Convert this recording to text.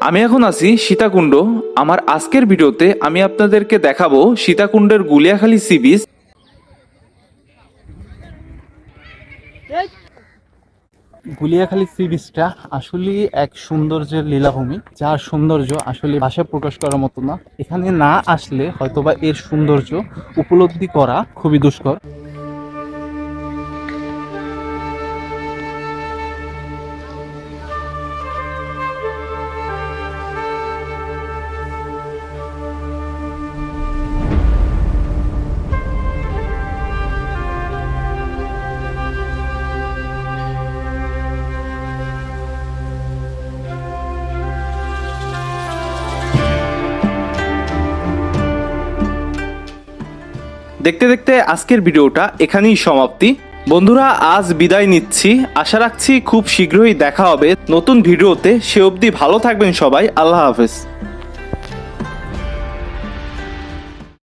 আমি এখন আছি সীতাকুণ্ড। আমার আজকের ভিডিওতে আমি আপনাদেরকে দেখাবো সীতাকুণ্ডের Guliakhali sea beach. Guliakhali sea বিচটা আসলে এক সৌন্দর্যের লীলাভূমি, যার সৌন্দর্য আসলে ভাষায় প্রকাশ করার মতো না। এখানে না আসলে হয়তোবা এর সৌন্দর্য উপলব্ধি করা খুবই দুষ্কর। দেখতে দেখতে আজকের ভিডিওটা এখানেই সমাপ্তি। বন্ধুরা, আজ বিদায় নিচ্ছি। আশা রাখছি খুব শীঘ্রই দেখা হবে নতুন ভিডিওতে। সে অবধি ভালো থাকবেন সবাই। আল্লাহ হাফেজ।